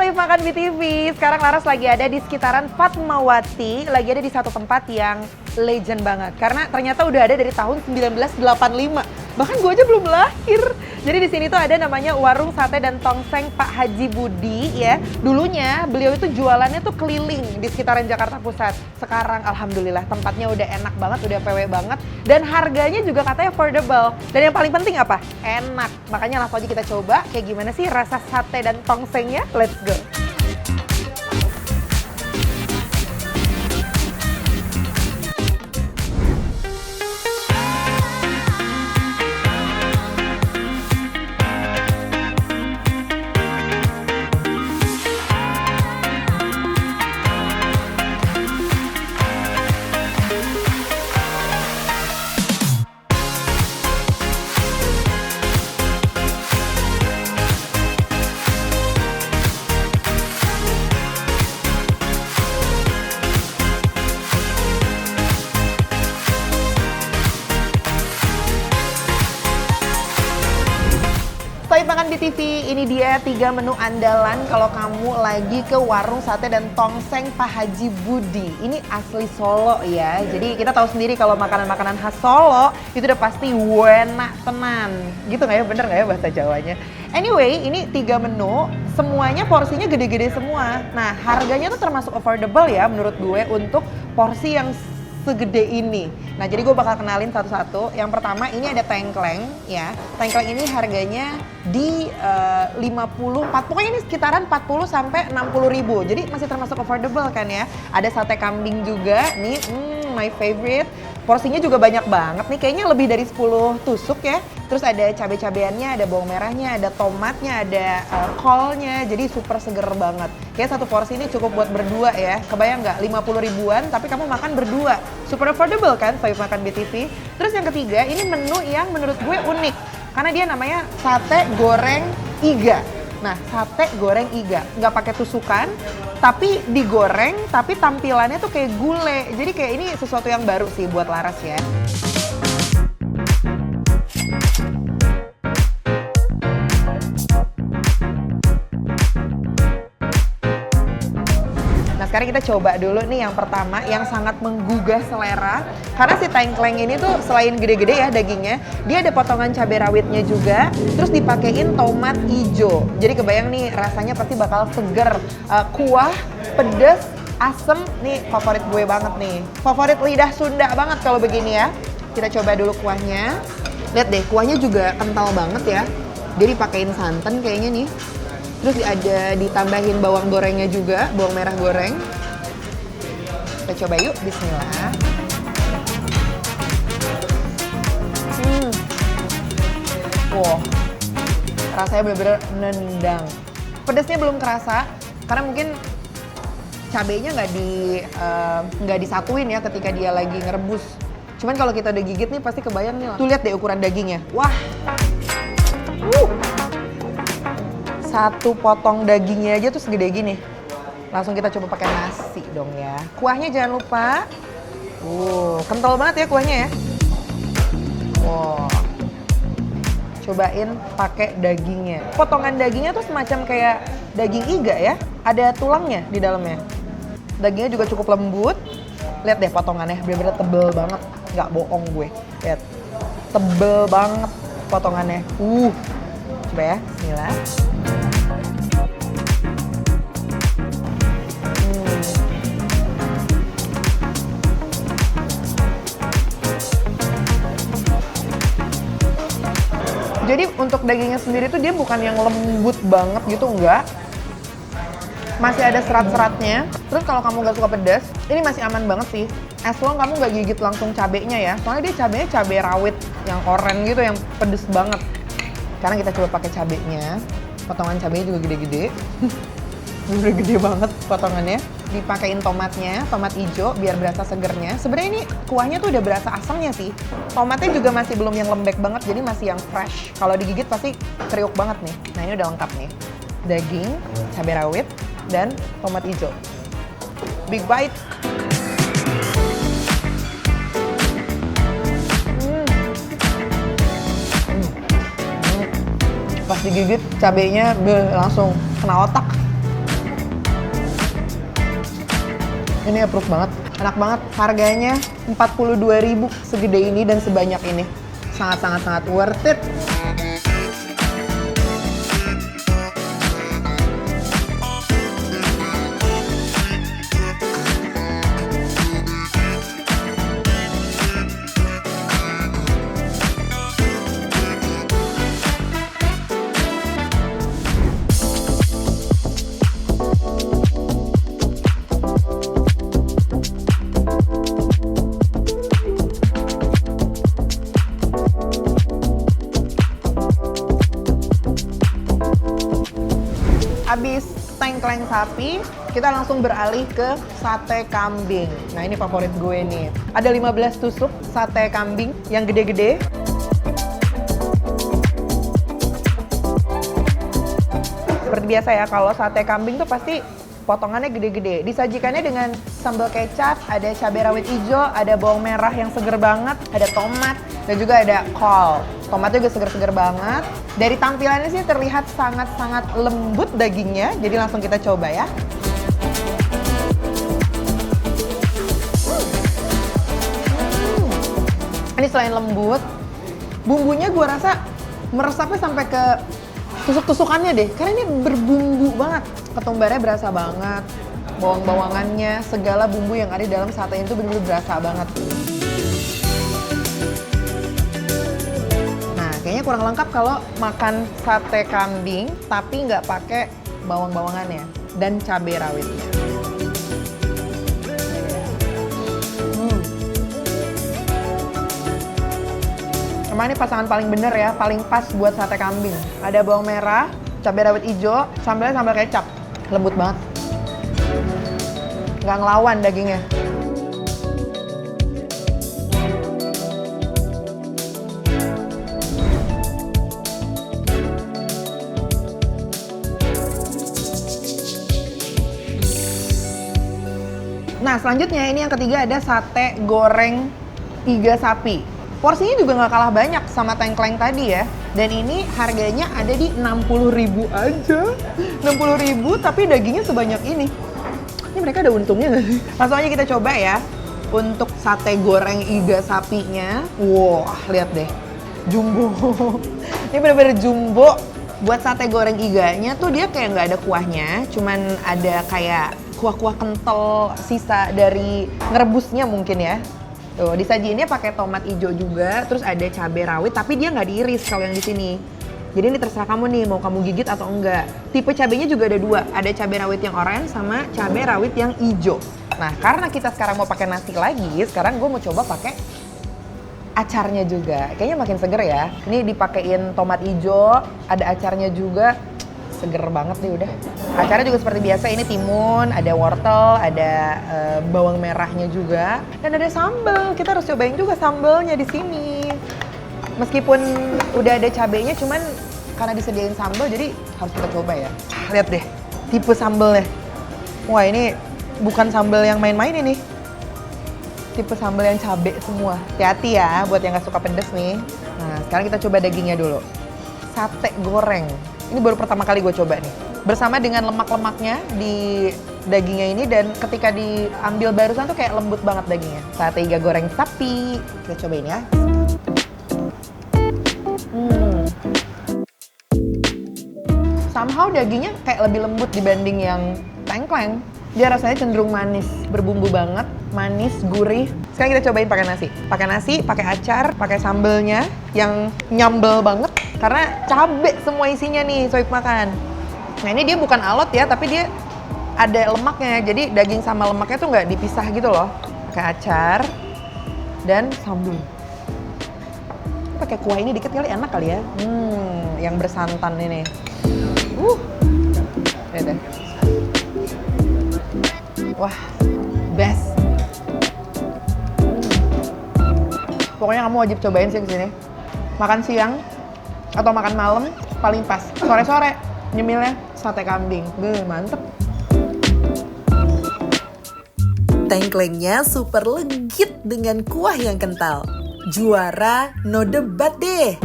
Save Makan BTV. Sekarang Laras lagi ada di sekitaran Fatmawati, lagi ada di satu tempat yang legend banget. Karena ternyata udah ada dari tahun 1985. Bahkan gue aja belum lahir. Jadi di sini tuh ada namanya Warung Sate dan Tongseng Pak Haji Budi ya. Dulunya beliau itu jualannya tuh keliling di sekitaran Jakarta Pusat. Sekarang alhamdulillah tempatnya udah enak banget, udah PW banget. Dan harganya juga katanya affordable. Dan yang paling penting apa? Enak. Makanya langsung aja kita coba kayak gimana sih rasa sate dan tongsengnya. Let's go. Save Makan BTV, ini dia 3 menu andalan kalau kamu lagi ke warung sate dan tongseng Pak Haji Budi. Ini asli Solo ya, jadi kita tahu sendiri kalau makanan-makanan khas Solo itu udah pasti enak tenan. Gitu nggak ya, bener nggak ya bahasa Jawanya? Anyway, ini 3 menu, semuanya porsinya gede-gede semua. Nah, harganya tuh termasuk affordable ya menurut gue untuk porsi yang segede ini. Nah, jadi gue bakal kenalin satu-satu. Yang pertama ini ada tengkleng ya. Tengkleng ini harganya di 50, pokoknya ini sekitaran 40 sampai 60 ribu. Jadi masih termasuk affordable kan ya. Ada sate kambing juga nih, my favorite. Porsinya juga banyak banget nih, kayaknya lebih dari 10 tusuk ya. Terus ada cabai-cabeannya, ada bawang merahnya, ada tomatnya, ada kolnya. Jadi super seger banget. Kayak satu porsi ini cukup buat berdua ya. Kebayang nggak? 50 ribuan tapi kamu makan berdua. Super affordable kan Save Makan BTV. Terus yang ketiga, ini menu yang menurut gue unik. Karena dia namanya sate goreng iga. Nah, sate goreng iga. Nggak pakai tusukan, tapi digoreng, tapi tampilannya tuh kayak gulai. Jadi kayak ini sesuatu yang baru sih buat Laras ya. Sekarang kita coba dulu nih yang pertama yang sangat menggugah selera. Karena si tengkleng ini tuh selain gede-gede ya dagingnya, dia ada potongan cabai rawitnya juga, terus dipakein tomat hijau. Jadi kebayang nih rasanya pasti bakal seger. Kuah, pedes, asem, nih favorit gue banget nih. Favorit lidah Sunda banget kalau begini ya. Kita coba dulu kuahnya. Lihat deh, kuahnya juga kental banget ya. Dia dipakein santan kayaknya nih. Terus ada ditambahin bawang gorengnya juga, bawang merah goreng. Kita coba yuk, bismillah. Wow, rasanya bener-bener nendang. Pedasnya belum kerasa, karena mungkin cabenya nggak disatuin ya ketika dia lagi ngerebus. Cuman kalau kita udah gigit nih pasti kebayang nih. Tuh lihat deh ukuran dagingnya. Wah. Satu potong dagingnya aja tuh segede gini. Langsung kita coba pakai nasi dong ya. Kuahnya jangan lupa. Kental banget ya kuahnya ya. Wow. Cobain pakai dagingnya. Potongan dagingnya tuh semacam kayak daging iga ya. Ada tulangnya di dalamnya. Dagingnya juga cukup lembut. Lihat deh potongannya, bener-bener tebel banget. Nggak bohong gue. Lihat. Tebel banget potongannya. Coba ya, bismillah. Jadi untuk dagingnya sendiri tuh dia bukan yang lembut banget gitu, enggak. Masih ada serat-seratnya. Terus kalau kamu nggak suka pedas, ini masih aman banget sih. As long kamu nggak gigit langsung cabenya ya. Soalnya dia cabenya cabai rawit yang oren gitu, yang pedes banget. Sekarang kita coba pakai cabenya. Potongan cabenya juga gede-gede. Udah gede banget potongannya. Dipakein tomatnya, tomat hijau biar berasa segernya. Sebenarnya ini kuahnya tuh udah berasa asamnya sih. Tomatnya juga masih belum yang lembek banget, jadi masih yang fresh. Kalau digigit pasti kriuk banget nih. Nah ini udah lengkap nih. Daging, cabai rawit, dan tomat hijau. Big bite. Pas digigit cabenya langsung kena otak. Ini approve banget, enak banget. Harganya 42.000 segede ini dan sebanyak ini. Sangat worth it. Habis tengkleng sapi, kita langsung beralih ke sate kambing. Nah ini favorit gue nih. Ada 15 tusuk sate kambing yang gede-gede. Seperti biasa ya, kalau sate kambing tuh pasti potongannya gede-gede. Disajikannya dengan sambal kecap, ada cabai rawit hijau, ada bawang merah yang seger banget, ada tomat, dan juga ada kol. Tomatnya juga seger-seger banget. Dari tampilannya sih terlihat sangat-sangat lembut dagingnya, jadi langsung kita coba ya. Ini selain lembut, bumbunya gue rasa meresapnya sampai ke tusuk-tusukannya deh, karena ini berbumbu banget. Ketumbarnya berasa banget, bawang-bawangannya, segala bumbu yang ada di dalam sate itu benar-benar berasa banget. Nah, kayaknya kurang lengkap kalau makan sate kambing tapi nggak pakai bawang-bawangannya dan cabai rawitnya. Emang ini pasangan paling bener ya, paling pas buat sate kambing. Ada bawang merah, cabai rawit hijau, sambalnya sambal kecap. Lembut banget. Nggak ngelawan dagingnya. Nah, selanjutnya ini yang ketiga ada sate goreng iga sapi. Porsinya juga nggak kalah banyak sama tengkleng tadi ya. Dan ini harganya ada di 60.000 aja. 60.000 tapi dagingnya sebanyak ini. Ini mereka ada untungnya nggak sih? Langsung aja kita coba ya. Untuk sate goreng iga sapinya. Wah, lihat deh. Jumbo. Ini bener-bener jumbo. Buat sate goreng iganya tuh dia kayak nggak ada kuahnya. Cuman ada kayak kuah-kuah kental sisa dari ngerebusnya mungkin ya. Tuh, disajiinnya pakai tomat hijau juga, terus ada cabai rawit, tapi dia nggak diiris kalau yang di sini. Jadi ini terserah kamu nih, mau kamu gigit atau enggak. Tipe cabainya juga ada dua, ada cabai rawit yang oranye sama cabai rawit yang hijau. Nah, karena kita sekarang mau pakai nasi lagi, sekarang gue mau coba pakai acarnya juga. Kayaknya makin seger ya. Ini dipakein tomat hijau, ada acarnya juga. Seger banget nih udah. Acaranya juga seperti biasa, ini timun, ada wortel, ada bawang merahnya juga, dan ada sambal. Kita harus cobain juga sambalnya di sini. Meskipun udah ada cabenya, cuman karena disediain sambal, jadi harus kita coba ya. Lihat deh, tipe sambalnya. Wah, ini bukan sambal yang main-main ini. Tipe sambal yang cabe semua. Hati-hati ya, buat yang nggak suka pedes nih. Nah, sekarang kita coba dagingnya dulu. Sate goreng. Ini baru pertama kali gue coba nih. Bersama dengan lemak-lemaknya di dagingnya ini, dan ketika diambil barusan tuh kayak lembut banget dagingnya. Sate iga goreng sapi. Kita cobain ya. Somehow dagingnya kayak lebih lembut dibanding yang tengkleng. Dia rasanya cenderung manis, berbumbu banget, manis, gurih. Sekarang kita cobain pakai nasi. Pakai nasi, pakai acar, pakai sambelnya yang nyambel banget. Karena cabe semua isinya nih, Soib makan. Nah ini dia bukan alot ya, tapi dia ada lemaknya. Jadi daging sama lemaknya tuh nggak dipisah gitu loh. Pakai acar dan sambal. Pakai kuah ini dikit kali, enak kali ya. Yang bersantan ini. Lihat deh. Wah, best. Pokoknya kamu wajib cobain sih kesini. Makan siang atau makan malam paling pas. Sore-sore nyemilnya sate kambing. Mantep. Tengklengnya super legit dengan kuah yang kental. Juara, no debat deh.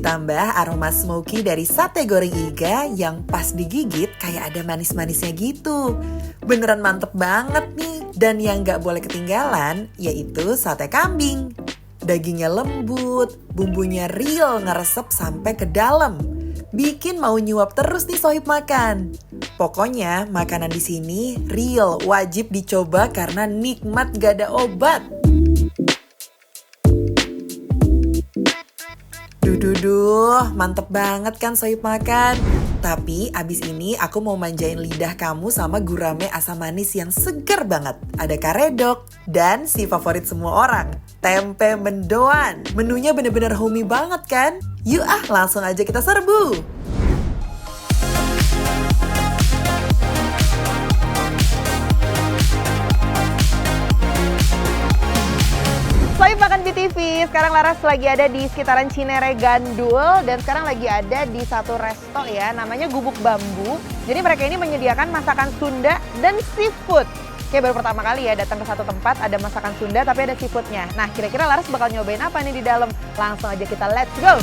Ditambah aroma smoky dari sate goreng iga yang pas digigit kayak ada manis-manisnya gitu. Beneran mantep banget nih. Dan yang gak boleh ketinggalan yaitu sate kambing. Dagingnya lembut, bumbunya real ngeresep sampai ke dalam. Bikin mau nyuap terus nih sohib makan. Pokoknya makanan di sini real, wajib dicoba karena nikmat gak ada obat. Duh, mantep banget kan sohib makan. Tapi abis ini aku mau manjain lidah kamu sama gurame asam manis yang segar banget. Ada karedok dan si favorit semua orang, tempe mendoan. Menunya bener-bener homey banget kan? Yuk langsung aja kita serbu. Sohib Makan BTV, sekarang Laras lagi ada di sekitaran Cinere Gandul dan sekarang lagi ada di satu resto ya, namanya Gubuk Bambu. Jadi mereka ini menyediakan masakan Sunda dan seafood. Kayak baru pertama kali ya datang ke satu tempat ada masakan Sunda tapi ada seafoodnya. Nah kira-kira Laras bakal nyobain apa nih di dalam? Langsung aja kita let's go!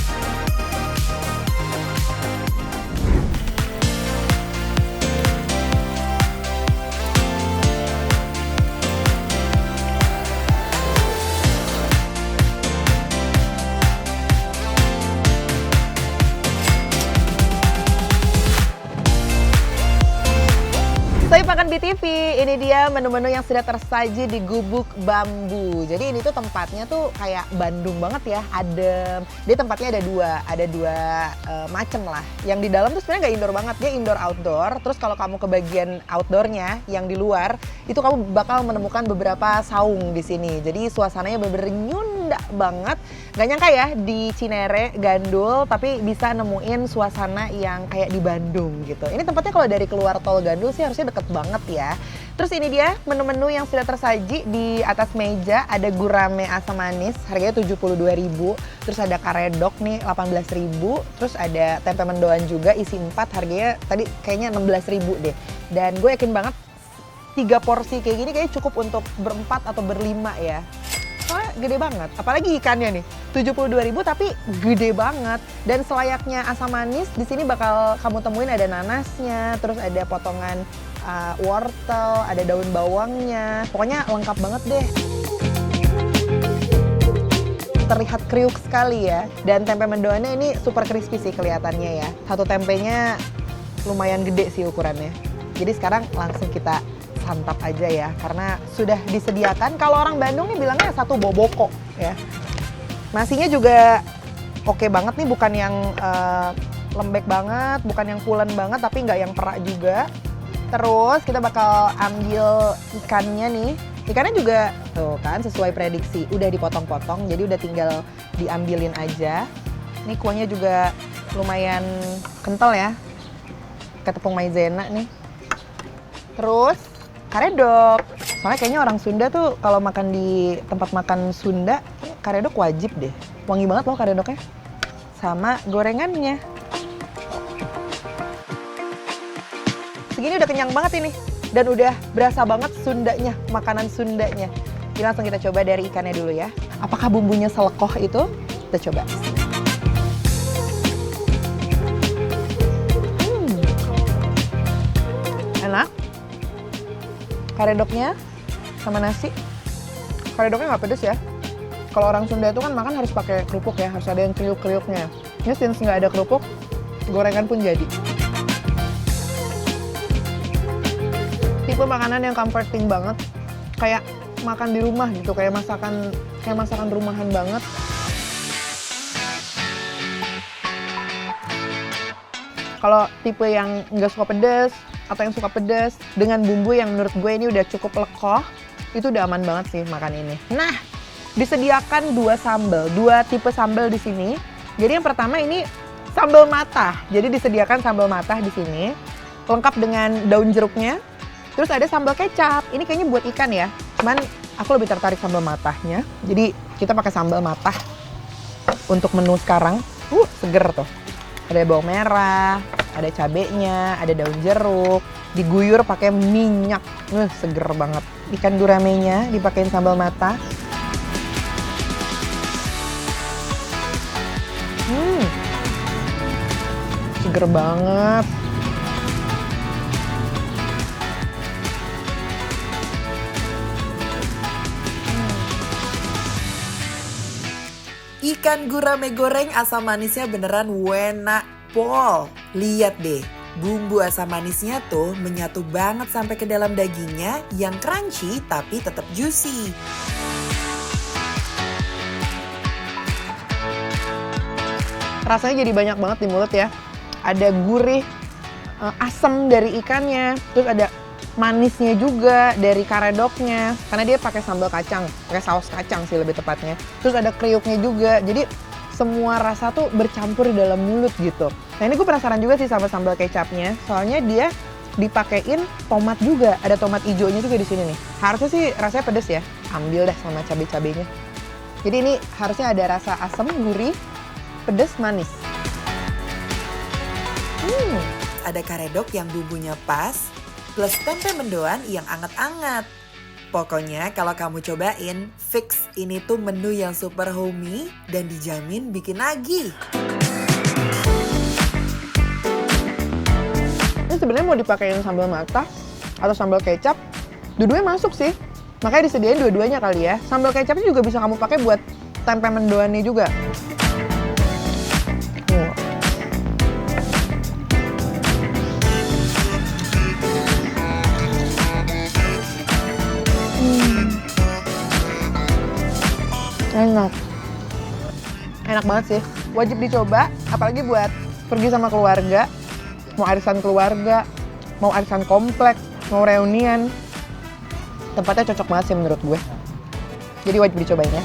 Sohib Makan BTV, ini dia menu-menu yang sudah tersaji di Gubuk Bambu. Jadi ini tuh tempatnya tuh kayak Bandung banget ya, adem. Dia tempatnya ada dua macem lah. Yang di dalam tuh sebenarnya nggak indoor banget, dia indoor outdoor. Terus kalau kamu ke bagian outdoornya yang di luar, itu kamu bakal menemukan beberapa saung di sini. Jadi suasananya bener-bener nyunda banget. Gak nyangka ya di Cinere Gandul, tapi bisa nemuin suasana yang kayak di Bandung gitu. Ini tempatnya kalau dari keluar tol Gandul sih harusnya deket banget ya. Terus ini dia menu-menu yang sudah tersaji di atas meja. Ada gurame asam manis, harganya 72.000. Terus ada karedok nih 18.000. Terus ada tempe mendoan juga isi 4, harganya tadi kayaknya 16.000 deh. Dan gue yakin banget 3 porsi kayak gini kayaknya cukup untuk berempat atau berlima ya. Soalnya gede banget, apalagi ikannya nih 72.000 tapi gede banget. Dan selayaknya asam manis di sini bakal kamu temuin ada nanasnya, terus ada potongan wortel, ada daun bawangnya, pokoknya lengkap banget deh. Terlihat kriuk sekali ya, dan tempe mendoannya ini super crispy sih kelihatannya ya. Satu tempenya lumayan gede sih ukurannya. Jadi sekarang langsung kita santap aja ya, karena sudah disediakan. Kalau orang Bandung nih bilangnya satu boboko ya. Nasinya juga oke banget nih, bukan yang lembek banget, bukan yang pulen banget, tapi nggak yang perak juga. Terus kita bakal ambil ikannya nih. Ikannya juga tuh kan sesuai prediksi, udah dipotong-potong, jadi udah tinggal diambilin aja. Ini kuahnya juga lumayan kental ya, kayak tepung maizena nih. Terus karedok. Soalnya kayaknya orang Sunda tuh kalau makan di tempat makan Sunda, karedok wajib deh. Wangi banget loh karedoknya. Sama gorengannya. Segini udah kenyang banget ini. Dan udah berasa banget Sundanya, makanan Sundanya. Jadi langsung kita coba dari ikannya dulu ya. Apakah bumbunya selekoh itu? Kita coba. Enak. Karedoknya sama nasi. Karedoknya nggak pedes ya. Kalau orang Sunda itu kan makan harus pakai kerupuk ya, harus ada yang kriuk-kriuknya. Ini since nggak ada kerupuk, gorengan pun jadi. Tipe makanan yang comforting banget, kayak makan di rumah gitu, kayak masakan rumahan banget. Kalau tipe yang nggak suka pedas atau yang suka pedas dengan bumbu yang menurut gue ini udah cukup lekoh, itu udah aman banget sih makan ini. Nah, disediakan dua tipe sambal di sini. Jadi yang pertama ini sambal matah. Jadi disediakan sambal matah di sini, lengkap dengan daun jeruknya. Terus ada sambal kecap. Ini kayaknya buat ikan ya. Cuman aku lebih tertarik sambal matahnya. Jadi kita pakai sambal matah untuk menu sekarang. Seger tuh. Ada bawang merah, ada cabenya, ada daun jeruk, diguyur pakai minyak. Seger banget. Ikan guramenya dipakein sambal matah. seger banget. Ikan gurame goreng asam manisnya beneran enak pol. Lihat deh, bumbu asam manisnya tuh menyatu banget sampai ke dalam dagingnya yang crunchy tapi tetap juicy. Rasanya jadi banyak banget di mulut ya. Ada gurih, asam dari ikannya, terus ada manisnya juga dari karedoknya. Karena dia pakai sambal kacang, pakai saus kacang sih lebih tepatnya. Terus ada kriuknya juga, jadi semua rasa tuh bercampur di dalam mulut gitu. Nah ini gue penasaran juga sih sama sambal kecapnya, soalnya dia dipakein tomat juga, ada tomat hijaunya juga di sini nih. Harusnya sih rasanya pedes ya, ambil deh sama cabai-cabainya. Jadi ini harusnya ada rasa asam, gurih, pedes, manis. Ada karedok yang bumbunya pas, plus tempe mendoan yang anget-anget. Pokoknya kalau kamu cobain, fix ini tuh menu yang super homey dan dijamin bikin nagih. Ini sebenarnya mau dipakein sambal matah atau sambal kecap, dua-duanya masuk sih. Makanya disediain dua-duanya kali ya. Sambal kecapnya juga bisa kamu pakai buat tempe mendoannya juga. Enak banget sih, wajib dicoba, apalagi buat pergi sama keluarga, mau arisan keluarga, mau arisan komplek, mau reunian. Tempatnya cocok banget sih menurut gue, jadi wajib dicobain ya.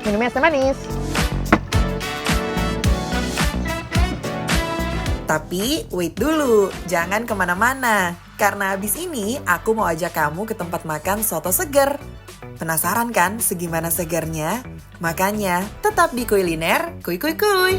Minumnya es teh manis. Tapi wait dulu, jangan kemana-mana. Karena abis ini aku mau ajak kamu ke tempat makan soto seger. Penasaran kan segimana segernya? Makanya tetap di Kuliner Kuy Kuy Kuy.